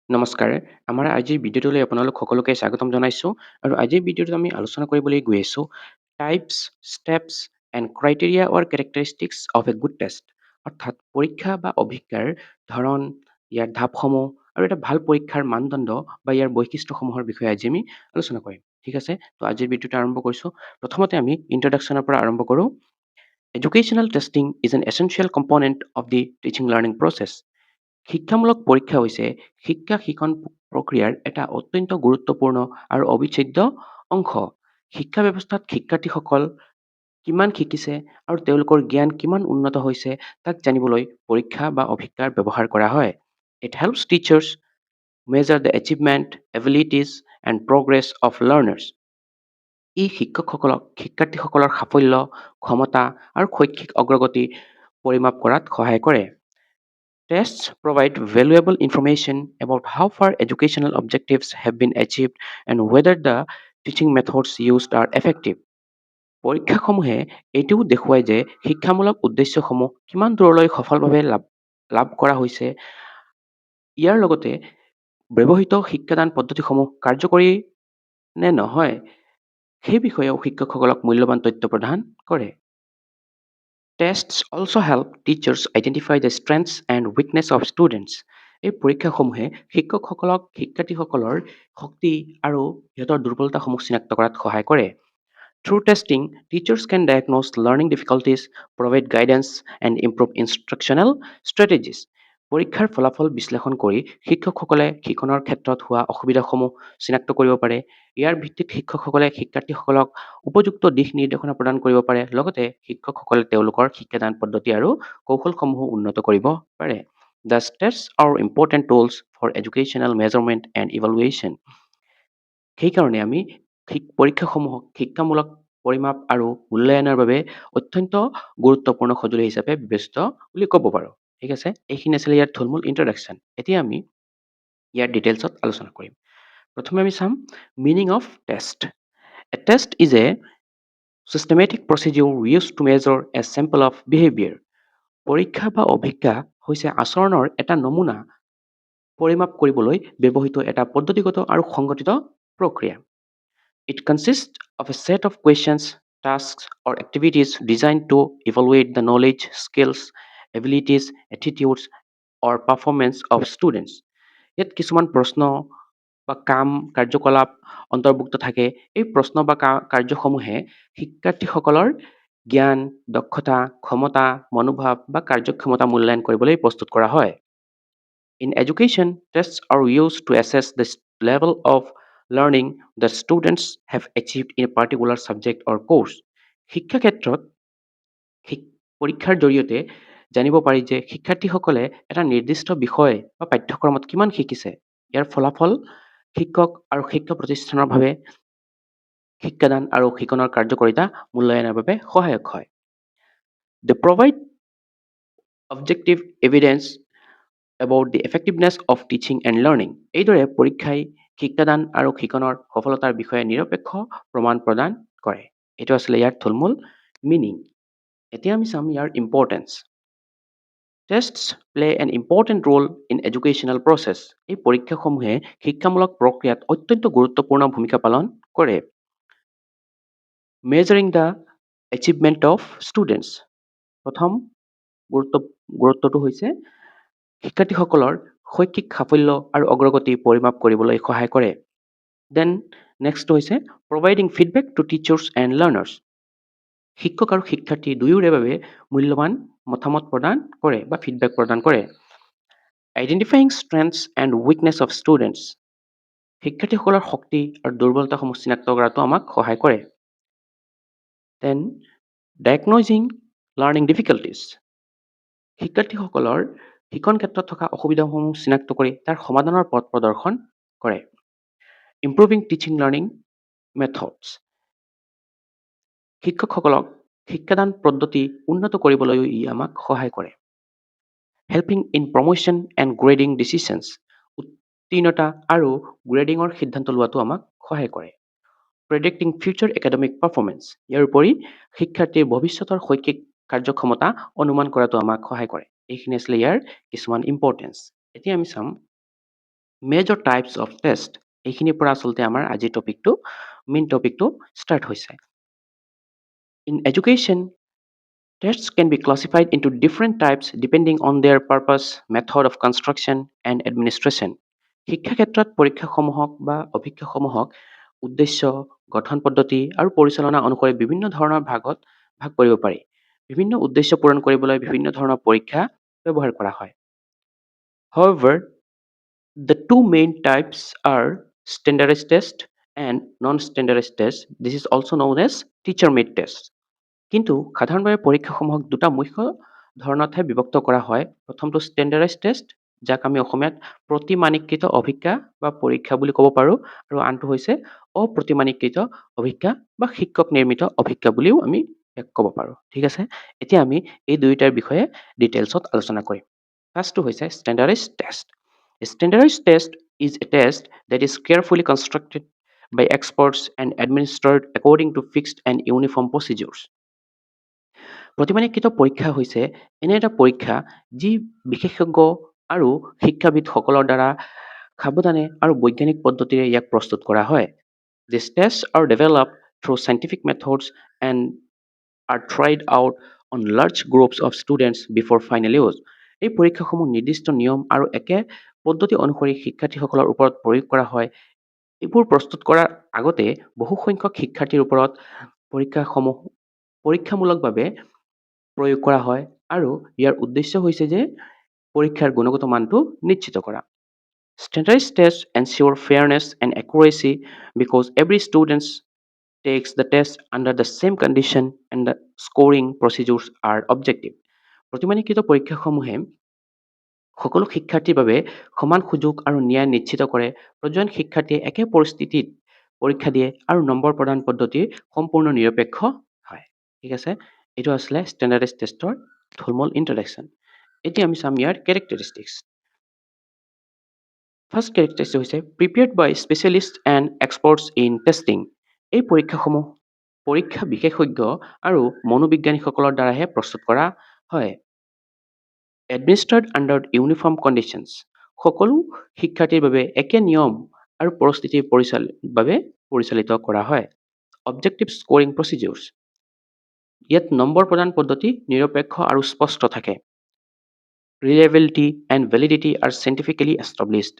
নমস্কাৰ। আমাৰ আজিৰ ভিডিঅ'টোলৈ আপোনালোক সকলোকে স্বাগতম জনাইছোঁ আৰু আজিৰ ভিডিঅ'টোত আমি আলোচনা কৰিবলৈ গৈ আছোঁ types, steps and criteria or characteristics of a good test. অৰ্থাৎ পৰীক্ষা বা অভিজ্ঞাৰ ধৰণ, ইয়াৰ ধাপসমূহ আৰু এটা ভাল পৰীক্ষাৰ মানদণ্ড বা ইয়াৰ বৈশিষ্ট্যসমূহৰ বিষয়ে আজি আমি আলোচনা কৰিম। ঠিক আছে? তো আজিৰ ভিডিঅ'টো আৰম্ভ কৰিছোঁ। প্ৰথমতে আমি ইন্ট্ৰডাকশ্যনৰ পৰা আৰম্ভ কৰোঁ। Educational testing is an essential component of the teaching learning process. শিক্ষামূলক পৰীক্ষা হৈছে শিক্ষা শিক্ষণ প্ৰক্ৰিয়াৰ এটা অত্যন্ত গুৰুত্বপূৰ্ণ আৰু অবিচ্ছেদ্য অংশ। শিক্ষা ব্যৱস্থাত শিক্ষাৰ্থীসকল কিমান শিকিছে আৰু তেওঁলোকৰ জ্ঞান কিমান উন্নত হৈছে তাক জানিবলৈ পৰীক্ষা বা অভিজ্ঞাৰ ব্যৱহাৰ কৰা হয়। It helps teachers measure the achievement, abilities and progress of learners. ই শিক্ষকসকলক শিক্ষাৰ্থীসকলৰ সাফল্য, ক্ষমতা আৰু শৈক্ষিক অগ্ৰগতি পৰিমাপ কৰাত সহায় কৰে। Tests provide valuable information about how far educational objectives have been achieved and whether the teaching methods used are effective. পৰীক্ষাসমূহে এইটোও দেখুৱায় যে শিক্ষামূলক উদ্দেশ্যসমূহ কিমান দূৰলৈ সফলভাৱে লাভ কৰা হৈছে। ইয়াৰ লগতে ব্যৱহৃত শিক্ষাদান পদ্ধতিসমূহ কাৰ্যকৰী নে নহয় সেই বিষয়েও শিক্ষকসকলক মূল্যৱান তথ্য প্ৰদান কৰে। Tests also help teachers identify the strengths and weakness of students. এই পৰীক্ষাসমূহে শিক্ষকসকলক শিক্ষাৰ্থীসকলৰ শক্তি আৰু সিহঁতৰ দুৰ্বলতাসমূহ চিনাক্ত কৰাত সহায় কৰে। Through testing, teachers can diagnose learning difficulties, provide guidance, and improve instructional strategies. পৰীক্ষাৰ ফলাফল বিশ্লেষণ কৰি শিক্ষকসকলে শিক্ষণৰ ক্ষেত্ৰত হোৱা অসুবিধাসমূহ চিনাক্ত কৰিব পাৰে। ইয়াৰ ভিত্তিত শিক্ষকসকলে শিক্ষাৰ্থীসকলক উপযুক্ত দিশ নিৰ্দেশনা প্ৰদান কৰিব পাৰে। লগতে শিক্ষকসকলে তেওঁলোকৰ শিক্ষাদান পদ্ধতি আৰু কৌশলসমূহ উন্নত কৰিব পাৰে। Thus, tests are important tools for educational measurement and evaluation. সেইকাৰণে আমি পৰীক্ষাসমূহক শিক্ষামূলক পৰিমাপ আৰু মূল্যায়নৰ বাবে অত্যন্ত গুৰুত্বপূৰ্ণ সঁজুলি হিচাপে বিবেচিত বুলি ক'ব পাৰোঁ। ঠিক আছে? এইখিনি আছিলে ইয়াৰ থুলমূল ইন্ট্ৰডাকশ্যন। এতিয়া আমি ইয়াৰ ডিটেইলছত আলোচনা কৰিম। প্ৰথমে আমি চাম meaning of test. A test is a systematic procedure used to measure a sample of behavior. পৰীক্ষা বা অভিজ্ঞা হৈছে আচৰণৰ এটা নমুনা পৰিমাপ কৰিবলৈ ব্যৱহৃত এটা পদ্ধতিগত আৰু সংগঠিত প্ৰক্ৰিয়া। It consists of a set of questions, tasks, or activities designed to evaluate the knowledge, skills, abilities, attitudes, or performance of students. ইয়াত কিছুমান প্ৰশ্ন বা কাৰ্যকলাপ অন্তৰ্ভুক্ত থাকে। এই প্ৰশ্ন বা কাৰ্যসমূহে শিক্ষাৰ্থীসকলৰ জ্ঞান, দক্ষতা, ক্ষমতা, মনোভাৱ বা কাৰ্যক্ষমতা মূল্যায়ন কৰিবলৈ প্ৰস্তুত কৰা হয়। In education, tests are used to assess the level of learning the students have achieved in a particular subject or course. শিক্ষা ক্ষেত্ৰত পৰীক্ষাৰ জৰিয়তে জানিব পাৰি যে শিক্ষাৰ্থীসকলে এটা নিৰ্দিষ্ট বিষয় বা পাঠ্যক্ৰমত কিমান শিকিছে। ইয়াৰ ফলাফল শিক্ষক আৰু শিক্ষা প্ৰতিষ্ঠানৰ বাবে শিক্ষাদান আৰু শিক্ষণৰ কাৰ্যকাৰিতা মূল্যায়নৰ বাবে সহায়ক হয়। They provide objective evidence about the effectiveness of teaching and learning. এইদৰে পৰীক্ষাই শিক্ষাদান আৰু শিক্ষণৰ সফলতাৰ বিষয়ে নিৰপেক্ষ প্ৰমাণ প্ৰদান কৰে। এইটো আছিলে ইয়াৰ থুলমূল মিনিং। এতিয়া আমি চাম ইয়াৰ importance. Tests play an important role in educational process. এই পৰীক্ষাসমূহে শিক্ষামূলক প্ৰক্ৰিয়াত অত্যন্ত গুৰুত্বপূৰ্ণ ভূমিকা পালন কৰে। Measuring the achievement of students. প্ৰথম গুৰুত্বটো হৈছে শিক্ষাৰ্থীসকলৰ শৈক্ষিক সাফল্য আৰু অগ্ৰগতি পৰিমাপ কৰিবলৈ সহায় কৰে। Then next হৈছে providing feedback to teachers and learners. শিক্ষক আৰু শিক্ষাৰ্থী দুয়োৰে বাবে মূল্যৱান মতামত প্ৰদান কৰে বা ফিডবেক প্ৰদান কৰে। Identifying strengths and weakness of students. শিক্ষাৰ্থীসকলৰ শক্তি আৰু দুৰ্বলতাসমূহ চিনাক্ত কৰাটো আমাক সহায় কৰে। Then diagnosing learning difficulties. শিক্ষাৰ্থীসকলৰ শিক্ষণ ক্ষেত্ৰত থকা অসুবিধাসমূহ চিনাক্ত কৰি তাৰ সমাধানৰ পথ প্ৰদৰ্শন কৰে। Improving teaching learning methods. শিক্ষকসকলক শিক্ষাদান পদ্ধতি উন্নত কৰিবলৈও ই আমাক সহায় কৰে। Helping in promotion and grading decisions. উত্তীৰ্ণতা আৰু গ্ৰেডিঙৰ সিদ্ধান্ত লোৱাটো আমাক সহায় কৰে। Predicting future academic performance. ইয়াৰ উপৰি শিক্ষাৰ্থীৰ ভৱিষ্যতৰ শৈক্ষিক কাৰ্যক্ষমতা অনুমান কৰাটো আমাক সহায় কৰে। এইখিনি আছিলে ইয়াৰ কিছুমান ইম্পৰ্টেঞ্চ। এতিয়া আমি চাম মেজৰ টাইপছ অফ টেষ্ট, এইখিনিৰ পৰা আচলতে আমাৰ আজিৰ মেইন টপিকটো ষ্টাৰ্ট হৈছে। In education, tests can be classified into different types depending on their purpose, method of construction, and administration. শিক্ষা ক্ষেত্ৰত পৰীক্ষাসমূহক বা অভিক্ষাসমূহক উদ্দেশ্য, গঠন পদ্ধতি আৰু পৰিচালনা অনুসৰি বিভিন্ন ধৰণৰ ভাগ কৰিব পাৰি। বিভিন্ন উদ্দেশ্য পূৰণ কৰিবলৈ বিভিন্ন ধৰণৰ পৰীক্ষা ব্যৱহাৰ কৰা হয়। However, the two main types are standardized test and non-standardized test. This is also known as teacher-made test. কিন্তু সাধাৰণভাৱে পৰীক্ষাসমূহক দুটা মুখ্য ধৰণতহে বিভক্ত কৰা হয়। প্ৰথমটো ষ্টেণ্ডাৰ্ডাইজ টেষ্ট, যাক আমি অসমীয়াত প্ৰতিমানীকৃত অভিজ্ঞা বা পৰীক্ষা বুলি ক'ব পাৰোঁ, আৰু আনটো হৈছে অপ্ৰতিমানীকৃত অভিজ্ঞা বা শিক্ষক নিৰ্মিত অভিজ্ঞা বুলিও আমি ইয়াক ক'ব পাৰোঁ। ঠিক আছে, এতিয়া আমি এই দুয়োটাৰ বিষয়ে ডিটেইলছত আলোচনা কৰিম। ফাৰ্ষ্টটো হৈছে standardise test. Standardise test is a test that is carefully constructed by experts and administered according to fixed and uniform procedures. প্ৰতিমানীকৃত পৰীক্ষা হৈছে এনে এটা পৰীক্ষা যি বিশেষজ্ঞ আৰু শিক্ষাবিদসকলৰ দ্বাৰা সাৱধানে আৰু বৈজ্ঞানিক পদ্ধতিৰে ইয়াক প্ৰস্তুত কৰা হয়। These tests are developed through scientific methods and are tried out on large groups of students before final use. এই পৰীক্ষাসমূহ নিৰ্দিষ্ট নিয়ম আৰু একে পদ্ধতি অনুসৰি শিক্ষাৰ্থীসকলৰ ওপৰত প্ৰয়োগ কৰা হয়। এইবোৰ প্ৰস্তুত কৰাৰ আগতে বহু সংখ্যক শিক্ষাৰ্থীৰ ওপৰত পৰীক্ষামূলকভাৱে প্ৰয়োগ কৰা হয়, আৰু ইয়াৰ উদ্দেশ্য হৈছে যে পৰীক্ষাৰ গুণগত মানটো নিশ্চিত কৰা। Standardized tests ensure fairness and accuracy because every student takes the test under the same condition and the scoring procedures are objective. প্ৰতিমানীকৃত পৰীক্ষাসমূহে সকলো শিক্ষাৰ্থীৰ বাবে সমান সুযোগ আৰু ন্যায় নিশ্চিত কৰে। প্ৰতিজন শিক্ষাৰ্থীয়ে একে পৰিস্থিতিত পৰীক্ষা দিয়ে আৰু নম্বৰ প্ৰদান পদ্ধতি সম্পূৰ্ণ নিৰপেক্ষ হয়। ঠিক আছে, এইটো আছিলে ষ্টেণ্ডাৰ্ডাইজ টেষ্টৰ থুলমূল ইন্ট্ৰডাকশ্যন। এতিয়া আমি চাম ইয়াৰ কেৰেক্টাৰিষ্টিক্স। ফাৰ্ষ্ট কেৰেক্টাৰিষ্টিক হৈছে prepared by specialist and experts in testing. এই পৰীক্ষাসমূহ পৰীক্ষা বিশেষজ্ঞ আৰু মনোবিজ্ঞানীসকলৰ দ্বাৰাহে প্ৰস্তুত কৰা হয়। এডমিনিষ্ট্ৰেড আণ্ডাৰ ইউনিফৰ্ম কণ্ডিশ্যনছ, সকলো শিক্ষাৰ্থীৰ বাবে একে নিয়ম আৰু পৰিস্থিতিৰ বাবে পৰিচালিত কৰা হয়। অবজেক্টিভ স্কোৰিং প্ৰচিডিউৰ্ছ, ইয়াত নম্বৰ প্ৰদান পদ্ধতি নিৰপেক্ষ আৰু স্পষ্ট থাকে। Reliability and validity are scientifically established.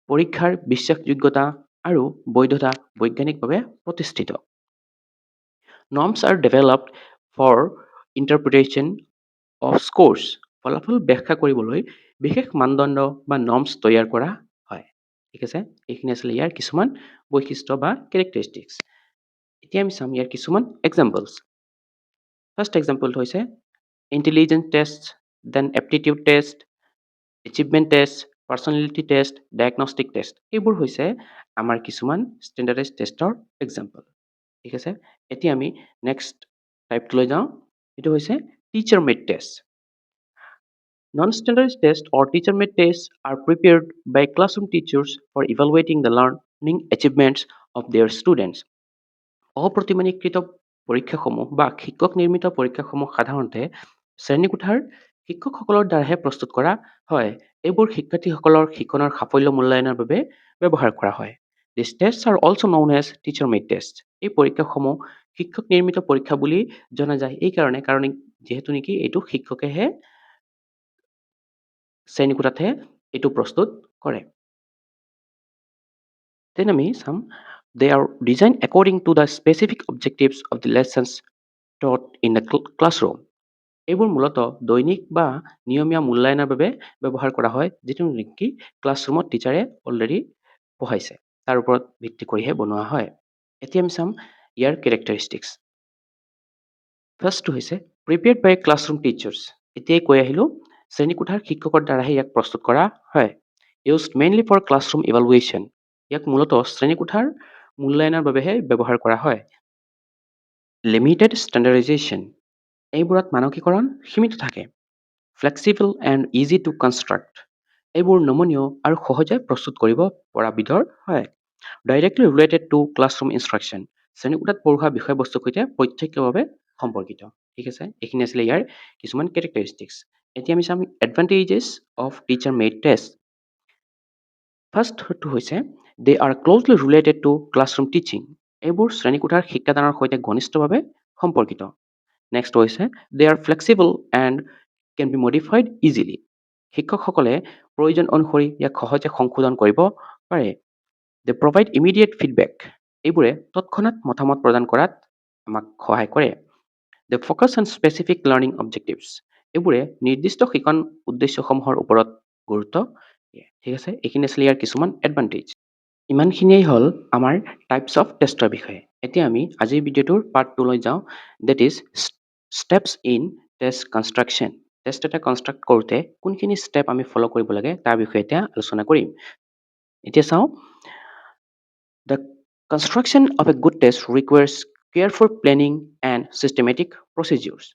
পৰীক্ষাৰ বিশ্বাসযোগ্যতা আৰু বৈধতা বৈজ্ঞানিকভাৱে প্ৰতিষ্ঠিত। Norms are developed for interpretation of scores. ফলাফল ব্যাখ্যা কৰিবলৈ বিশেষ মানদণ্ড বা নৰ্মছ তৈয়াৰ কৰা হয়। ঠিক আছে, এইখিনি আছিলে ইয়াৰ কিছুমান বৈশিষ্ট্য বা কেৰেক্টাৰিষ্টিক্স। এতিয়া আমি চাম ইয়াৰ কিছুমান এক্সাম্পলছ। ফাৰ্ষ্ট এক্সাম্পলটো হৈছে intelligence test, then aptitude test, achievement test, personality test, diagnostic test. এইবোৰ হৈছে আমাৰ কিছুমান ষ্টেণ্ডাৰ্ডাইজ টেষ্টৰ এক্সাম্পল। ঠিক আছে, এতিয়া আমি নেক্সট টাইপটোলৈ যাওঁ। এইটো হৈছে teacher made test. Non-standardized tests or teacher-made tests are prepared by classroom teachers for evaluating the learning achievements of their students. অপ্ৰতিমানীকৃত পৰীক্ষাসমূহ বা শিক্ষক নিৰ্মিত পৰীক্ষাসমূহ সাধাৰণতে শ্ৰেণীকোঠাৰ শিক্ষকসকলৰ দ্বাৰাহে প্ৰস্তুত কৰা হয়। এইবোৰ শিক্ষাৰ্থীসকলৰ শিক্ষণৰ সাফল্য মূল্যায়নৰ বাবে ব্যৱহাৰ কৰা হয়। These tests are also known as teacher-made tests. এই পৰীক্ষাসমূহ শিক্ষক নিৰ্মিত পৰীক্ষা বুলি জনা যায় এই কাৰণ যিহেতু নেকি এইটো শিক্ষকেহে শ্ৰেণীকোঠাতহে এইটো প্ৰস্তুত কৰে। Then আমি চাম they are designed according to the specific objectives of the lessons taught in the classroom. এইবোৰ মূলতঃ দৈনিক বা নিয়মীয়া মূল্যায়নৰ বাবে ব্যৱহাৰ কৰা হয়, যিটো নেকি ক্লাছৰুমত টিচাৰে অলৰেডি পঢ়াইছে তাৰ ওপৰত ভিত্তি কৰিহে বনোৱা হয়। এতিয়া আমি চাম ইয়াৰ কেৰেক্টাৰিষ্টিক্স। ফাৰ্ষ্টটো হৈছে প্ৰিপেয়াৰ্ড বাই ক্লাছৰুম টিচাৰ্ছ। এতিয়াই কৈ আহিলোঁ শ্ৰেণীকোঠাৰ শিক্ষকৰ দ্বাৰাহে ইয়াক প্ৰস্তুত কৰা হয়। Used mainly for classroom evaluation, ইয়াক মূলতঃ শ্ৰেণীকোঠাৰ মূল্যায়নৰ বাবেহে ব্যৱহাৰ কৰা হয়। লিমিটেড ষ্টেণ্ডাৰ্ডাইজেশ্যন, এইবোৰত মানকীকৰণ সীমিত থাকে। Flexible and easy to construct, এইবোৰ নমনীয় আৰু সহজে প্ৰস্তুত কৰিব পৰা বিধৰ হয়। Directly related to classroom instruction, শ্ৰেণীকোঠাত পঢ়োৱা বিষয়বস্তুৰ সৈতে প্ৰত্যক্ষভাৱে সম্পৰ্কিত। ঠিক আছে, এইখিনি আছিলে ইয়াৰ কিছুমান কেৰেক্টাৰিষ্টিক্স। এতিয়া আমি চাম advantages of teacher made test. ফাৰ্ষ্টটো হৈছে they are closely related to classroom teaching. এইবোৰ শ্ৰেণীকোঠাৰ শিক্ষাদানৰ সৈতে ঘনিষ্ঠভাৱে সম্পৰ্কিত। নেক্সট হৈছে they are flexible and can be modified easily. শিক্ষকসকলে প্ৰয়োজন অনুসৰি ইয়াক সহজে সংশোধন কৰিব পাৰে। They provide immediate feedback. এইবোৰে তৎক্ষণাত মতামত প্ৰদান কৰাত আমাক সহায় কৰে। They focus on specific learning objectives. এইবোৰে নিৰ্দিষ্ট শিক্ষণ উদ্দেশ্যসমূহৰ ওপৰত গুৰুত্ব দিয়ে। ঠিক আছে, এইখিনি আছিলে ইয়াৰ কিছুমান এডভান্টেজ। ইমানখিনিয়েই হ'ল আমাৰ টাইপছ অফ টেষ্টৰ বিষয়ে। এতিয়া আমি আজিৰ ভিডিঅ'টোৰ পাৰ্ট 2 লৈ যাওঁ, that is steps in test construction. Test এটা কনষ্ট্ৰাক্ট কৰোঁতে কোনখিনি ষ্টেপ আমি ফ'ল' কৰিব লাগে তাৰ বিষয়ে এতিয়া আলোচনা কৰিম। এতিয়া চাওঁ, the construction of a good test requires careful planning and systematic procedures.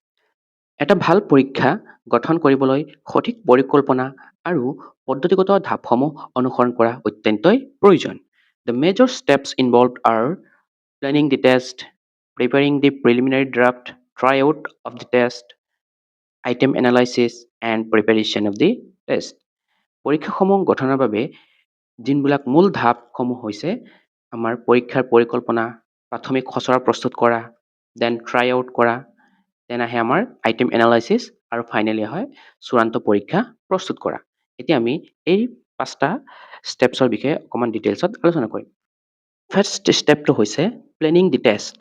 এটা ভাল পৰীক্ষা গঠন কৰিবলৈ সঠিক পৰিকল্পনা আৰু পদ্ধতিগত ধাপসমূহ অনুসৰণ কৰা অত্যন্তই প্ৰয়োজন। The major steps involved are planning the test, preparing the preliminary draft, tryout of the test, item analysis, and preparation of the test. পৰীক্ষাসমূহ গঠনৰ বাবে যিবিলাক মূল ধাপসমূহ হৈছে আমাৰ পৰীক্ষাৰ পৰিকল্পনা, প্ৰাথমিক খচৰা প্ৰস্তুত কৰা, দেন ট্ৰাই আউট কৰা, দেন আহে আমাৰ আইটেম এনালাইচিছ, আৰু ফাইনেলি হয় চূড়ান্ত পৰীক্ষা প্ৰস্তুত কৰা। এতিয়া আমি এই 5টা ষ্টেপছৰ বিষয়ে অকণমান ডিটেইলছত আলোচনা কৰিম। ফাৰ্ষ্ট ষ্টেপটো হৈছে planning the test.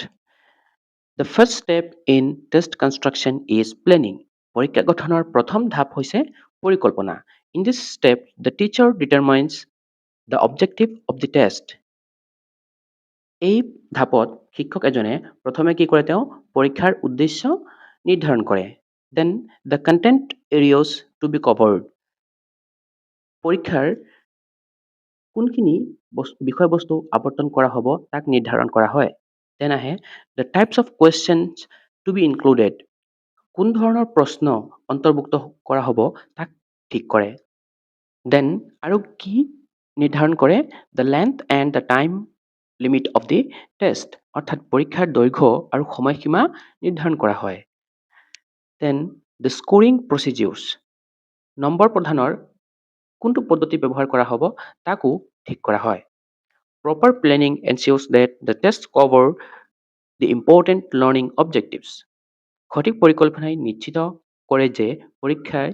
The first step in test construction is planning. পৰীক্ষা গঠনৰ প্ৰথম ধাপ হৈছে পৰিকল্পনা। In this step the teacher determines the objective of the test. এই ধাপত শিক্ষক এজনে প্ৰথমে কি কৰে, তেওঁ পৰীক্ষাৰ উদ্দেশ্য নিৰ্ধাৰণ কৰে। Then the content areas to be covered. পৰীক্ষাৰ কোনখিনি বিষয়বস্তু আৱৰ্তন কৰা হ'ব তাক নিৰ্ধাৰণ কৰা হয়। দেন আহে the types of questions to be included. কোন ধৰণৰ প্ৰশ্ন অন্তৰ্ভুক্ত কৰা হ'ব তাক ঠিক কৰে। দেন আৰু কি নিৰ্ধাৰণ কৰে, the length and the time limit of the test. অৰ্থাৎ পৰীক্ষাৰ দৈৰ্ঘ্য আৰু সময়সীমা নিৰ্ধাৰণ কৰা হয়। Then the scoring procedures. Number প্ৰদানৰ কোনটো পদ্ধতি ব্যৱহাৰ কৰা হ'ব তাকো ঠিক কৰা হয়। Proper planning ensures that the test cover the important learning objectives. সঠিক পৰিকল্পনাই নিশ্চিত কৰে যে পৰীক্ষাই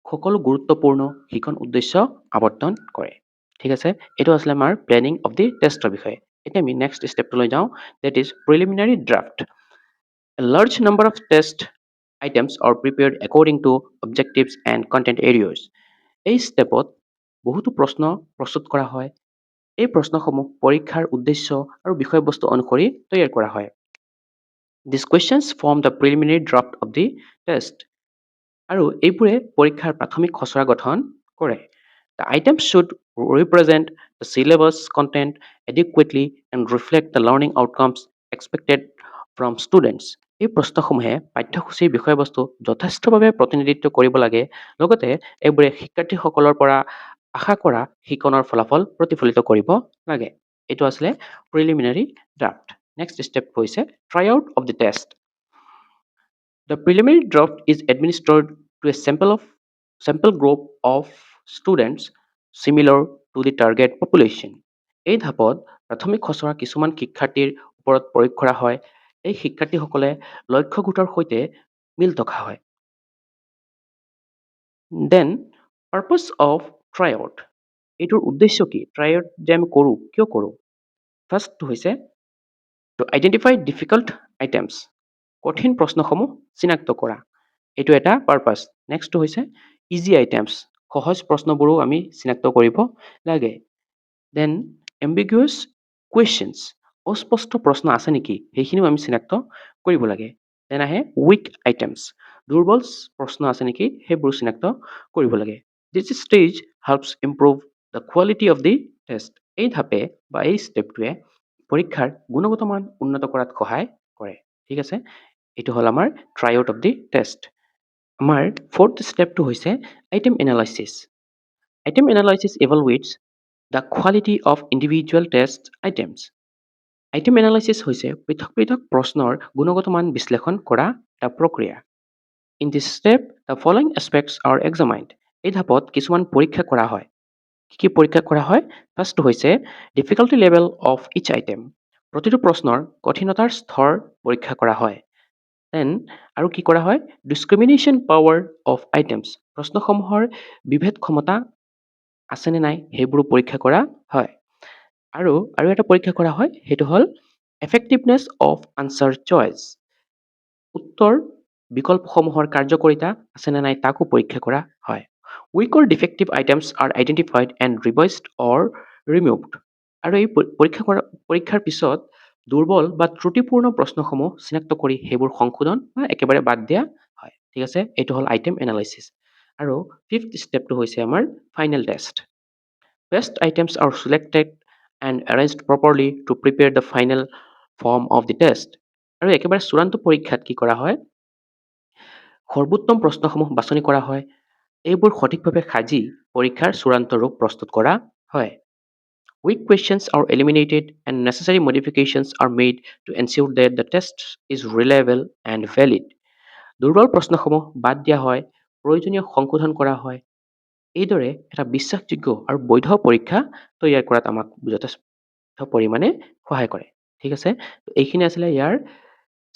সকলো গুৰুত্বপূৰ্ণ শিক্ষণ উদ্দেশ্য আৱৰ্তন কৰে। ঠিক আছে, এইটো আছিলে আমাৰ প্লেনিং অফ দি টেষ্টৰ বিষয়ে। এতিয়া আমি নেক্সট ষ্টেপটোলৈ যাওঁ, that is preliminary draft. A large number of test items are prepared according to objectives and content areas. এই ষ্টেপত বহুতো প্ৰশ্ন প্ৰস্তুত কৰা হয়। এই প্ৰশ্নসমূহ পৰীক্ষাৰ উদ্দেশ্য আৰু বিষয়বস্তু অনুসৰি তৈয়াৰ কৰা হয়। These questions form the preliminary draft of the test. আৰু এইবোৰে পৰীক্ষাৰ প্ৰাথমিক খচৰা গঠন কৰে। The items should represent the syllabus content adequately and reflect the learning outcomes expected from students. এই প্ৰশ্নসমূহে পাঠ্যসূচীৰ বিষয়বস্তু যথেষ্টভাৱে প্ৰতিনিধিত্ব কৰিব লাগে, লগতে এইবোৰে শিক্ষাৰ্থীসকলৰ পৰা আশা কৰা শিক্ষণৰ ফলাফল প্ৰতিফলিত কৰিব লাগে। এইটো আছিলে প্ৰিলিমিনাৰী ড্ৰাফ্ট। নেক্সট ষ্টেপ হৈছে try out of the test. The preliminary draft is administered to a sample group of students similar to the target population. এই ধাপত প্ৰাথমিক খচৰা কিছুমান শিক্ষাৰ্থীৰ ওপৰত প্ৰয়োগ কৰা হয়। এই শিক্ষাৰ্থীসকলে লক্ষ্য গোটৰ সৈতে মিল থকা হয়। Then purpose of try out. এইটোৰ উদ্দেশ্য কি? ট্ৰাই আউট যে আমি কৰোঁ, কিয় কৰোঁ? ফাৰ্ষ্ট হৈছে টু আইডেণ্টিফাই ডিফিকাল্ট আইটেমছ। কঠিন প্ৰশ্নসমূহ চিনাক্ত কৰা, এইটো এটা পাৰ্পাছ। নেক্সটটো হৈছে ইজি আইটেমছ। সহজ প্ৰশ্নবোৰো আমি চিনাক্ত কৰিব লাগে। Then ambiguous questions. অস্পষ্ট প্ৰশ্ন আছে নেকি সেইখিনিও আমি চিনাক্ত কৰিব লাগে। দেন আহে উইক আইটেমছ। দুৰ্বল প্ৰশ্ন আছে নেকি সেইবোৰ চিনাক্ত কৰিব লাগে। This stage helps improve the quality of the test. এই ধাপে বা এই ষ্টেপটোৱে পৰীক্ষাৰ গুণগত মান উন্নত কৰাত সহায় কৰে। ঠিক আছে, এইটো হ'ল আমাৰ try out of the test. আমাৰ ফ'ৰ্থ ষ্টেপটো হৈছে item analysis. Item analysis evaluates the quality of individual test items. Item analysis হৈছে পৃথক পৃথক প্ৰশ্নৰ গুণগত মান বিশ্লেষণ কৰা এটা প্ৰক্ৰিয়া। In this step the following aspects R examined. এই ধাপত কিছুমান পৰীক্ষা কৰা হয়। কি পৰীক্ষা কৰা হয়? ফাৰ্ষ্টটো হৈছে difficulty level of each item. প্ৰতিটো প্ৰশ্নৰ কঠিনতাৰ স্তৰ পৰীক্ষা কৰা হয়। দেন আৰু কি কৰা হয়? ডিস্ক্ৰিমিনেশ্যন পাৱাৰ অফ আইটেমছ। প্ৰশ্নসমূহৰ বিভেদ ক্ষমতা আছেনে নাই সেইবোৰো পৰীক্ষা কৰা হয়। আৰু এটা পৰীক্ষা কৰা হয়, সেইটো হ'ল এফেক্টিভনেছ অফ আনচাৰ চইচ। উত্তৰ বিকল্পসমূহৰ কাৰ্যকৰীতা আছেনে নাই তাকো পৰীক্ষা কৰা হয়। Weak or defective items are identified and revised or removed. আৰু এই পৰীক্ষাৰ পিছত দুৰ্বল বা ত্ৰুটিপূৰ্ণ প্ৰশ্নসমূহ চিনাক্ত কৰি সেইবোৰ সংশোধন বা একেবাৰে বাদ দিয়া হয়। ঠিক আছে, এইটো হ'ল আইটেম এনালাইচিছ। আৰু ফিফ্থ ষ্টেপটো হৈছে আমাৰ final test. Best items are selected and arranged properly to prepare the final form of the test. আৰু একেবাৰে চূড়ান্ত পৰীক্ষাত কি কৰা হয়? সৰ্বোত্তম প্ৰশ্নসমূহ বাছনি কৰা হয়। এইবোৰ সঠিকভাৱে সাজি পৰীক্ষাৰ চূড়ান্ত ৰূপ প্ৰস্তুত কৰা হয়। Weak questions are eliminated and necessary modifications are made to ensure that the test is reliable and valid. দুৰ্বল প্ৰশ্নসমূহ বাদ দিয়া হয়, প্ৰয়োজনীয় সংশোধন কৰা হয়। এইদৰে এটা বিশ্বাসযোগ্য আৰু বৈধ পৰীক্ষা তৈয়াৰ কৰাত আমাক যথেষ্ট পৰিমাণে সহায় কৰে। ঠিক আছে, এইখিনি আছিলে ইয়াৰ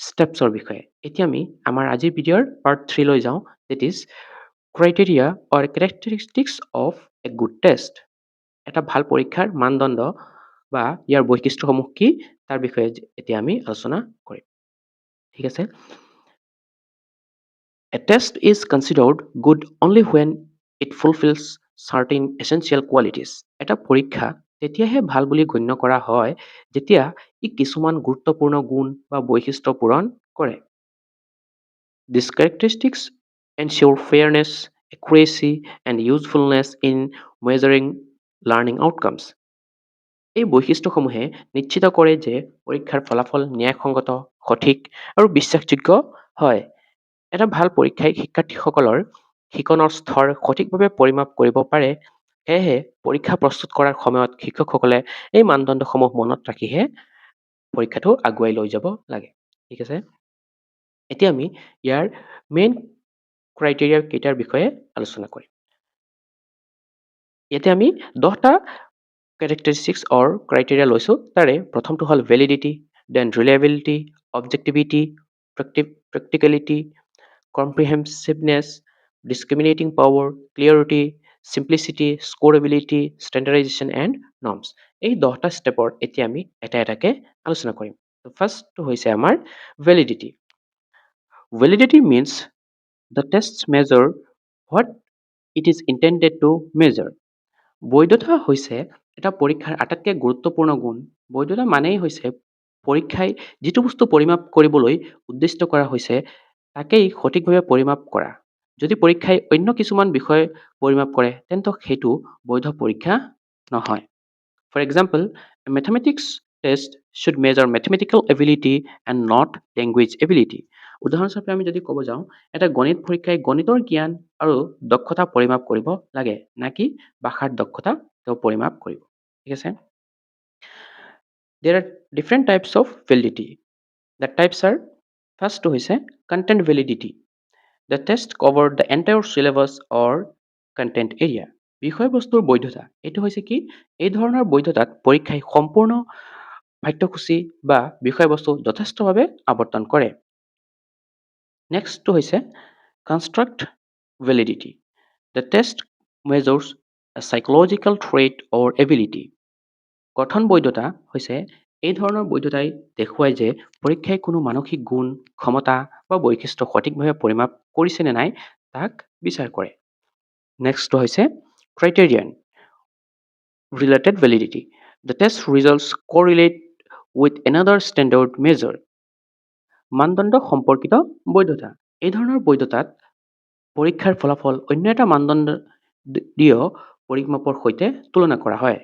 ষ্টেপছৰ বিষয়ে। এতিয়া আমি আমাৰ আজিৰ ভিডিঅ'ৰ পাৰ্ট 3 লৈ যাওঁ, that is criteria or characteristics of a good test. এটা ভাল পৰীক্ষাৰ মানদণ্ড বা ইয়াৰ বৈশিষ্ট্যসমূহ কি তাৰ বিষয়ে এতিয়া আমি আলোচনা কৰিম। ঠিক আছে, A test is considered good only when it fulfills certain essential qualities. এটা পৰীক্ষা তেতিয়াহে ভাল বুলি গণ্য কৰা হয় যেতিয়া ই কিছুমান গুৰুত্বপূৰ্ণ গুণ বা বৈশিষ্ট্য পূৰণ কৰে। These characteristics ensure fairness, accuracy, and usefulness in measuring learning outcomes. এই বৈশিষ্ট্যসমূহে নিশ্চিত কৰে যে পৰীক্ষাৰ ফলাফল ন্যায়সংগত, সঠিক আৰু বিশ্বাসযোগ্য হয়। এটা ভাল পৰীক্ষাই শিক্ষাৰ্থীসকলৰ শিকনৰ স্তৰ সঠিকভাৱে পৰিমাপ কৰিব পাৰে। সেয়েহে পৰীক্ষা প্ৰস্তুত কৰাৰ সময়ত শিক্ষকসকলে এই মানদণ্ডসমূহ মনত ৰাখিহে পৰীক্ষাটো আগুৱাই লৈ যাব লাগে। ঠিক আছে, এতিয়া আমি ইয়াৰ মেইন ক্ৰাইটেৰিয়া কেইটাৰ বিষয়ে আলোচনা কৰিম। ইয়াতে আমি 10টা কেৰেক্টাৰিষ্টিক্স অৰ ক্ৰাইটেৰিয়া লৈছোঁ। তাৰে প্ৰথমটো হ'ল validity, then reliability, objectivity, practicality, comprehensiveness, discriminating power, clarity, simplicity, scoreability, standardization and norms. এই 10টা ষ্টেপৰ এতিয়া আমি এটা এটাকে আলোচনা কৰিম। ফাৰ্ষ্টটো হৈছে আমাৰ validity. Validity means the tests measure what it is intended to measure. বৈধতা হৈছে এটা পৰীক্ষাৰ আটাইতকৈ গুৰুত্বপূৰ্ণ গুণ। বৈধতা মানেই হৈছে পৰীক্ষাই যিটো বস্তু পৰিমাপ কৰিবলৈ উদ্দিষ্ট কৰা হৈছে তাকেই সঠিকভাৱে পৰিমাপ কৰা। যদি পৰীক্ষাই অন্য কিছুমান বিষয় পৰিমাপ কৰে তেন্তে সেইটো বৈধ পৰীক্ষা নহয়। For example, a mathematics test should measure mathematical ability and not language ability. উদাহৰণস্বৰূপে আমি যদি ক'ব যাওঁ, এটা গণিত পৰীক্ষাই গণিতৰ জ্ঞান আৰু দক্ষতা পৰিমাপ কৰিব লাগে, নাকি ভাষাৰ দক্ষতা তেওঁ পৰিমাপ কৰিব। ঠিক আছে, There are different types of validity. The types are, first হৈছে content validity. The test covered the entire syllabus or content area. বিষয়বস্তুৰ বৈধতা এইটো হৈছে কি, এই ধৰণৰ বৈধতাত পৰীক্ষাই সম্পূৰ্ণ পাঠ্যসূচী বা বিষয়বস্তু যথেষ্টভাৱে আৱৰ্তন কৰে। নেক্সটটো হৈছে construct validity. The test measures a psychological trait or ability. গঠন বৈধতা হৈছে এই ধৰণৰ বৈধতাই দেখুৱায় যে পৰীক্ষাই কোনো মানসিক গুণ, ক্ষমতা বা বৈশিষ্ট্য সঠিকভাৱে পৰিমাপ কৰিছে নে নাই তাক বিচাৰ কৰে। নেক্সটটো হৈছে criterion related validity. The test results correlate with another standard measure. মানদণ্ড সম্পৰ্কিত বৈধতা। এই ধৰণৰ বৈধতাত পৰীক্ষাৰ ফলাফল অন্য এটা মানদণ্ডীয় পৰিমাপৰ সৈতে তুলনা কৰা হয়।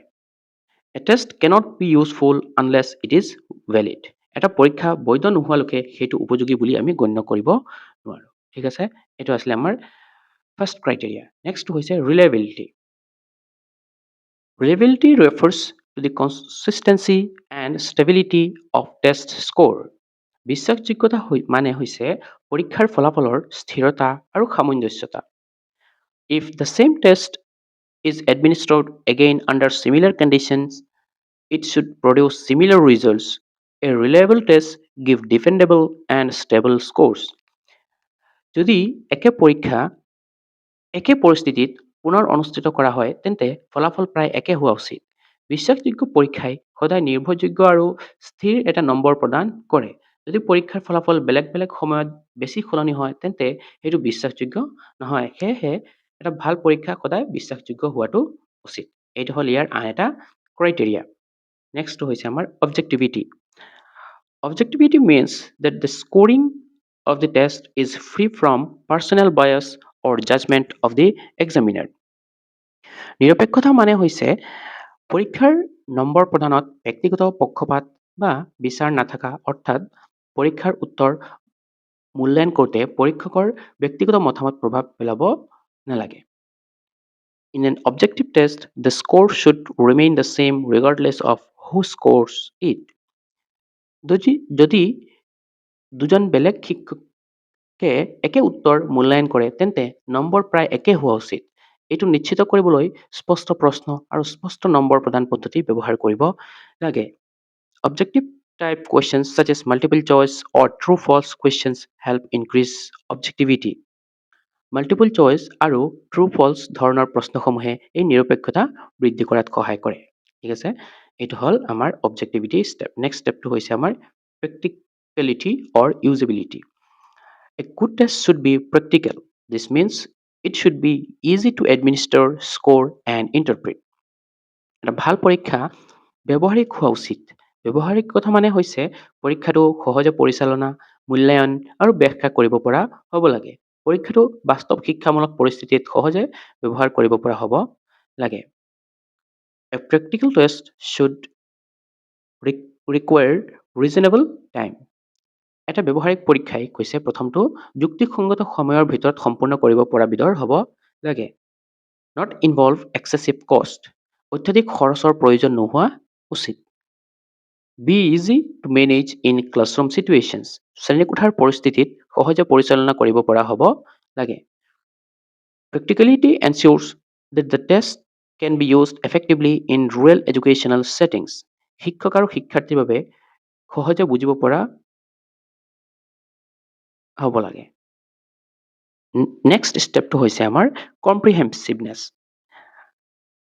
A test cannot be useful unless it is valid. এটা পৰীক্ষা বৈধ নোহোৱালৈকে সেইটো উপযোগী বুলি আমি গণ্য কৰিব নোৱাৰোঁ। ঠিক আছে, এইটো আছিলে আমাৰ ফাৰ্ষ্ট ক্ৰাইটেৰিয়া। নেক্সট হৈছে ৰিলায়েবিলিটি। Reliability refers to the consistency and stability of test score. বিশ্বাসযোগ্যতা মানে হৈছে পৰীক্ষাৰ ফলাফলৰ স্থিৰতা আৰু সামঞ্জস্যতা। If the same test is administered again under similar conditions, it should produce similar results. A reliable test give defendable and stable scores. যদি একে পৰীক্ষা একে পৰিস্থিতিত পুনৰ অনুষ্ঠিত কৰা হয় তেন্তে ফলাফল প্ৰায় একে হোৱা উচিত। বিশ্বাসযোগ্য পৰীক্ষাই সদায় নিৰ্ভৰযোগ্য আৰু স্থিৰ এটা নম্বৰ প্ৰদান কৰে। যদি পৰীক্ষাৰ ফলাফল বেলেগ বেলেগ সময়ত বেছি সলনি হয় তেন্তে সেইটো বিশ্বাসযোগ্য নহয়। সেয়েহে এটা ভাল পৰীক্ষা সদায় বিশ্বাসযোগ্য হোৱাটো উচিত। এইটো হ'ল ইয়াৰ আন এটা ক্ৰাইটেৰিয়া। নেক্সটটো হৈছে আমাৰ objectivity. Objectivity means that the scoring of the test is free from personal bias or judgment of the examiner. নিৰপেক্ষতা মানে হৈছে পৰীক্ষাৰ নম্বৰ প্ৰদানত ব্যক্তিগত পক্ষপাত বা বিচাৰ নাথাকা, অৰ্থাৎ পৰীক্ষাৰ উত্তৰ মূল্যায়ন কৰোঁতে পৰীক্ষকৰ ব্যক্তিগত মতামত প্ৰভাৱ পেলাব নালাগে। In an objective test, the score should remain the same regardless of who scores it. যদি দুজন বেলেগ শিক্ষকে একে উত্তৰ মূল্যায়ন কৰে তেন্তে নম্বৰ প্ৰায় একে হোৱা উচিত। এইটো নিশ্চিত কৰিবলৈ স্পষ্ট প্ৰশ্ন আৰু স্পষ্ট নম্বৰ প্ৰদান পদ্ধতি ব্যৱহাৰ কৰিব লাগে। Objective type questions such as multiple choice or true false questions help increase objectivity. Multiple choice আৰু true false ধৰণৰ প্ৰশ্নসমূহে এই নিৰপেক্ষতা বৃদ্ধি কৰাত সহায় কৰে। ঠিক আছে, এইটো হ'ল আমাৰ অবজেক্টিভিটি ষ্টেপ। নেক্সট ষ্টেপটো হৈছে আমাৰ practicality or usability. A good test should be practical. This means it should be easy to administer, score, and interpret. এটা ভাল পৰীক্ষা ব্যৱহাৰিক হোৱা উচিত। ব্যৱহাৰিক কথা মানে হৈছে পৰীক্ষাটো সহজে পৰিচালনা, মূল্যায়ন আৰু ব্যাখ্যা কৰিব পৰা হ'ব লাগে। পৰীক্ষাটো বাস্তৱ শিক্ষামূলক পৰিস্থিতিত সহজে ব্যৱহাৰ কৰিব পৰা হ'ব লাগে। A practical test should require reasonable time. এটা ব্যৱহাৰিক পৰীক্ষাই কৈছে প্ৰথমটো যুক্তিসংগত সময়ৰ ভিতৰত সম্পূৰ্ণ কৰিব পৰা বিধৰ হ'ব লাগে। Not involve excessive cost. অত্যাধিক খৰচৰ প্ৰয়োজন নোহোৱা উচিত। Be easy to manage in classroom situations. শ্ৰেণীকোঠাৰ পৰিস্থিতিত সহজে পৰিচালনা কৰিব পৰা হ'ব লাগে। Practicality ensures that the test can be used effectively in rural educational settings. শিক্ষক আৰু শিক্ষাৰ্থীৰ বাবে সহজে বুজিব পৰা হ'ব লাগে। নেক্সট ষ্টেপটো হৈছে আমাৰ comprehensiveness.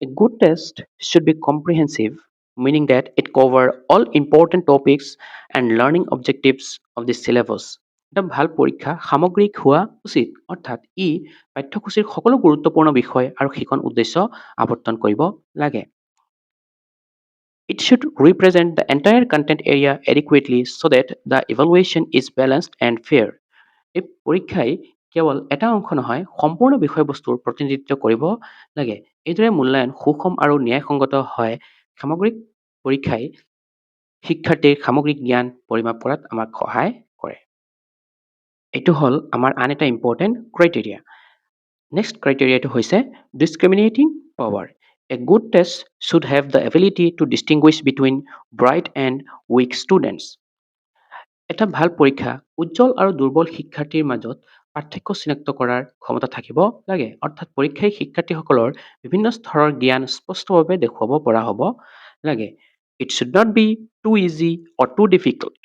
A good test should be comprehensive, meaning that it covers all important topics and learning objectives of the syllabus. এটা ভাল পৰীক্ষা সামগ্ৰিক হোৱা উচিত, অৰ্থাৎ ই পাঠ্যসূচীৰ সকলো গুৰুত্বপূৰ্ণ বিষয় আৰু শিকন উদ্দেশ্য আৱৰ্তন কৰিব লাগে। It should represent the entire content area adequately so that the evaluation is balanced and fair. এই পৰীক্ষাই কেৱল এটা অংশ নহয়, সম্পূৰ্ণ বিষয়বস্তুৰ প্ৰতিনিধিত্ব কৰিব লাগে। এইদৰে মূল্যায়ন সুষম আৰু ন্যায়সংগত হয়। সামগ্ৰিক পৰীক্ষাই শিক্ষাৰ্থীৰ সামগ্ৰিক জ্ঞান পৰিমাপ কৰাত আমাক সহায় কৰে। এইটো হ'ল আমাৰ আন এটা ইম্পৰ্টেণ্ট ক্ৰাইটেৰিয়া। নেক্সট ক্ৰাইটেৰিয়াটো হৈছে discriminating power. A good test should have the ability to distinguish between bright and weak students. এটা ভাল পৰীক্ষা উজ্জ্বল আৰু দুৰ্বল শিক্ষাৰ্থীৰ মাজত পাৰ্থক্য চিনাক্ত কৰাৰ ক্ষমতা থাকিব লাগে, অৰ্থাৎ পৰীক্ষাই শিক্ষাৰ্থীসকলৰ বিভিন্ন স্তৰৰ জ্ঞান স্পষ্টভাৱে দেখুৱাব পৰা হ'ব লাগে। It should not be too easy or too difficult.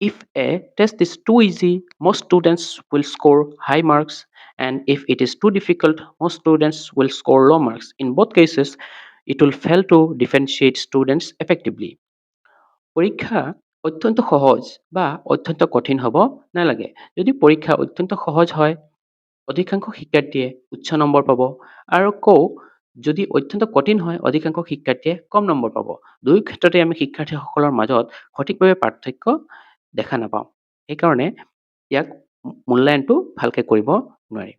If a test is too easy, most students will score high marks, and if it is too difficult, most students will score low marks. In both cases, it will fail to differentiate students effectively. পৰীক্ষা অত্যন্ত সহজ বা অত্যন্ত কঠিন হ'ব নালাগে। যদি পৰীক্ষা অত্যন্ত সহজ হয়, অধিকাংশ শিক্ষাৰ্থীয়ে উচ্চ নম্বৰ পাব, আৰু যদি অত্যন্ত কঠিন হয়, অধিকাংশ শিক্ষাৰ্থীয়ে কম নম্বৰ পাব। দুয়ো ক্ষেত্ৰতে আমি শিক্ষাৰ্থীসকলৰ মাজত সঠিকভাৱে পাৰ্থক্য দেখা নাপাওঁ। সেইকাৰণে ইয়াক মূল্যায়নটো ভালকৈ কৰিব নোৱাৰি।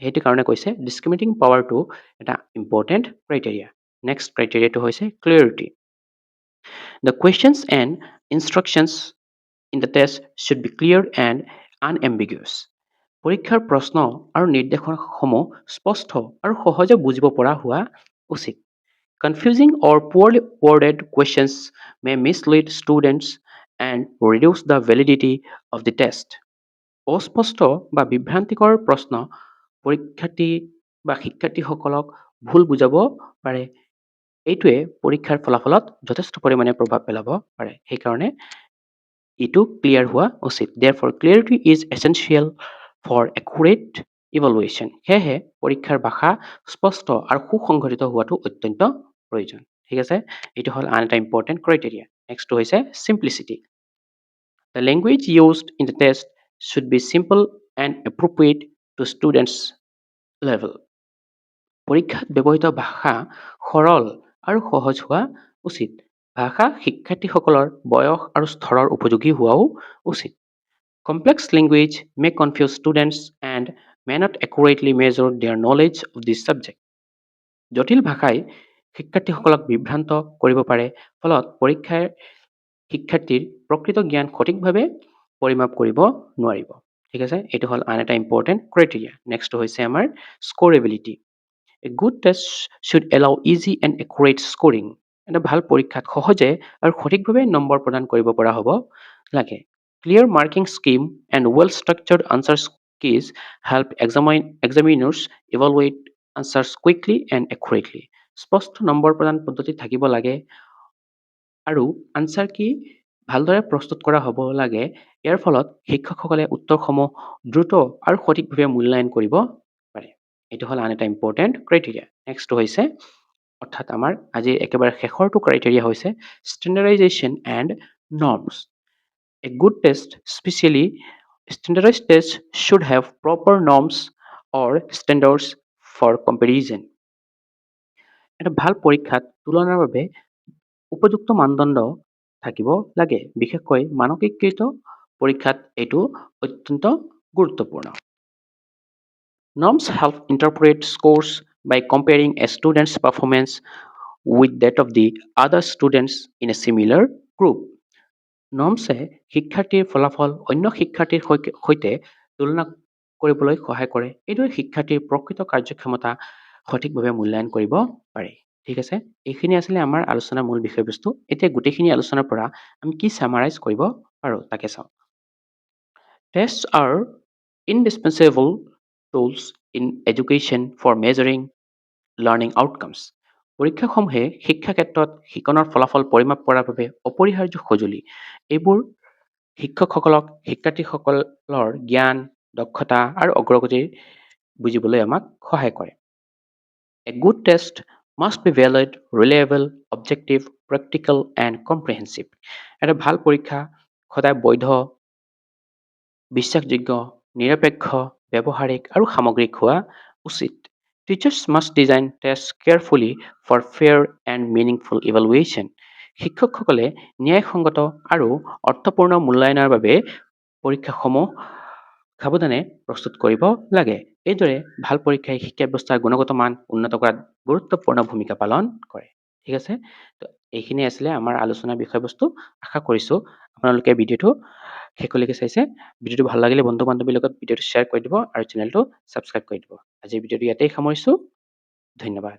সেইটো কাৰণে কৈছে ডিছক্ৰিমিনেটিং পাৱাৰটো এটা ইম্পৰ্টেণ্ট ক্ৰাইটেৰিয়া। নেক্সট ক্ৰাইটেৰিয়াটো হৈছে ক্লিয়াৰিটি. The questions and instructions in the test should be clear and unambiguous. পৰীক্ষাৰ প্ৰশ্ন আৰু নিৰ্দেশনাসমূহ স্পষ্ট আৰু সহজে বুজিব পৰা হোৱা উচিত। Confusing or poorly worded questions may mislead students and reduce the validity of the test. অস্পষ্ট বা বিভ্ৰান্তিকৰ প্ৰশ্ন পৰীক্ষাৰ্থী বা শিক্ষাৰ্থীসকলক ভুল বুজাব পাৰে। এইটোৱে পৰীক্ষাৰ ফলাফলত যথেষ্ট পৰিমাণে প্ৰভাৱ পেলাব পাৰে। সেইকাৰণে এইটো ক্লিয়াৰ হোৱা উচিত। Therefore, clarity is essential for accurate evaluation. সেয়েহে পৰীক্ষাৰ ভাষা স্পষ্ট আৰু সুসংগঠিত হোৱাটো অত্যন্ত প্ৰয়োজন। ঠিক আছে? এইটো হ'ল আন এটা ইম্পৰ্টেণ্ট ক্ৰাইটেৰিয়া। নেক্সটটো হৈছে simplicity. The language used in the test should be simple and appropriate to students' level. পৰীক্ষাত ব্যৱহৃত ভাষা সৰল আৰু সহজ হোৱা উচিত। ভাষা শিক্ষাৰ্থীসকলৰ বয়স আৰু স্তৰৰ উপযোগী হোৱাও উচিত। Complex language may confuse students and may not accurately measure their knowledge of this subject. জটিল ভাষাই শিক্ষাৰ্থীসকলক বিভ্ৰান্ত কৰিব পাৰে, ফলত পৰীক্ষাৰ শিক্ষাৰ্থীৰ প্ৰকৃত জ্ঞান সঠিকভাৱে পৰিমাপ কৰিব নোৱাৰিব। ঠিক আছে? এইটো হ'ল আন এটা ইম্পৰ্টেণ্ট ক্ৰাইটেৰিয়া। নেক্সটটো হৈছে আমাৰ স্ক'ৰেবিলিটি। A good test should allow easy and accurate scoring. এটা ভাল পৰীক্ষাত সহজে আৰু সঠিকভাৱে নম্বৰ প্ৰদান কৰিব পৰা হ'ব লাগে। Clear marking scheme and well-structured answer keys help examiners evaluate answers quickly and accurately. স্পষ্ট নম্বৰ প্ৰদান পদ্ধতি থাকিব লাগে আৰু আনচাৰ কি ভালদৰে প্ৰস্তুত কৰা হ'ব লাগে। ইয়াৰ ফলত শিক্ষকসকলে উত্তৰসমূহ দ্ৰুত আৰু সঠিকভাৱে মূল্যায়ন কৰিব পাৰে। এইটো হ'ল আন এটা ইম্পৰ্টেণ্ট ক্ৰাইটেৰিয়া। নেক্সটটো হৈছে অৰ্থাৎ আমাৰ আজিৰ একেবাৰে শেষৰটো ক্ৰাইটেৰিয়া হৈছে standardisation and norms. A good test, especially standardized tests, should have proper norms or standards for comparison. এটা ভাল পৰীক্ষাত তুলনাৰ বাবে উপযুক্ত মানদণ্ড থাকিব লাগে। বিশেষকৈ মানকীকৃত পৰীক্ষাত এইটো অত্যন্ত গুৰুত্বপূৰ্ণ। Norms help interpret scores by comparing a student's performance with that of the other students in a similar group. নৰ্মছে শিক্ষাৰ্থীৰ ফলাফল অন্য শিক্ষাৰ্থীৰ সৈতে তুলনা কৰিবলৈ সহায় কৰে। এইদৰে শিক্ষাৰ্থীৰ প্ৰকৃত কাৰ্যক্ষমতা সঠিকভাৱে মূল্যায়ন কৰিব পাৰে। ঠিক আছে? এইখিনি আছিলে আমাৰ আলোচনাৰ মূল বিষয়বস্তু। এতিয়া গোটেইখিনি আলোচনাৰ পৰা আমি কি ছামাৰাইজ কৰিব পাৰোঁ তাকে চাওঁ। Tests are indispensable tools in education for measuring learning outcomes. পৰীক্ষাসমূহে শিক্ষা ক্ষেত্ৰত শিকনৰ ফলাফল পৰিমাপ কৰাৰ বাবে অপৰিহাৰ্য সঁজুলি। এইবোৰ শিক্ষকসকলক শিক্ষাৰ্থীসকলৰ জ্ঞান, দক্ষতা আৰু অগ্ৰগতি বুজিবলৈ আমাক সহায় কৰে। A good test must be valid, reliable, objective, practical and comprehensive. এটা ভাল পৰীক্ষা সদায় বৈধ, বিশ্বাসযোগ্য, নিৰপেক্ষ, ব্যৱহাৰিক আৰু সামগ্ৰিক হোৱা উচিত। Teachers must design tests carefully for fair and meaningful evaluation. শিক্ষকসকলে ন্যায়সংগত আৰু অৰ্থপূৰ্ণ মূল্যায়নৰ বাবে পৰীক্ষাসমূহ সাৱধানে প্ৰস্তুত কৰিব লাগে। এইদৰে ভাল পৰীক্ষাই শিক্ষা ব্যৱস্থাৰ গুণগত মান উন্নত কৰাত গুৰুত্বপূৰ্ণ ভূমিকা পালন কৰে। ঠিক আছে? তো এইখিনি আছিলে আমাৰ আলোচনাৰ বিষয়বস্তু। আশা কৰিছোঁ আপোনালোকে ভিডিঅ'টো শেষলৈকে চাইছে। ভিডিঅ'টো ভাল লাগিলে বন্ধু বান্ধৱীৰ লগত ভিডিঅ'টো শ্বেয়াৰ কৰি দিব আৰু চেনেলটো ছাবস্ক্ৰাইব কৰি দিব। আজিৰ ভিডিঅ'টো ইয়াতেই সামৰিছোঁ। ধন্যবাদ।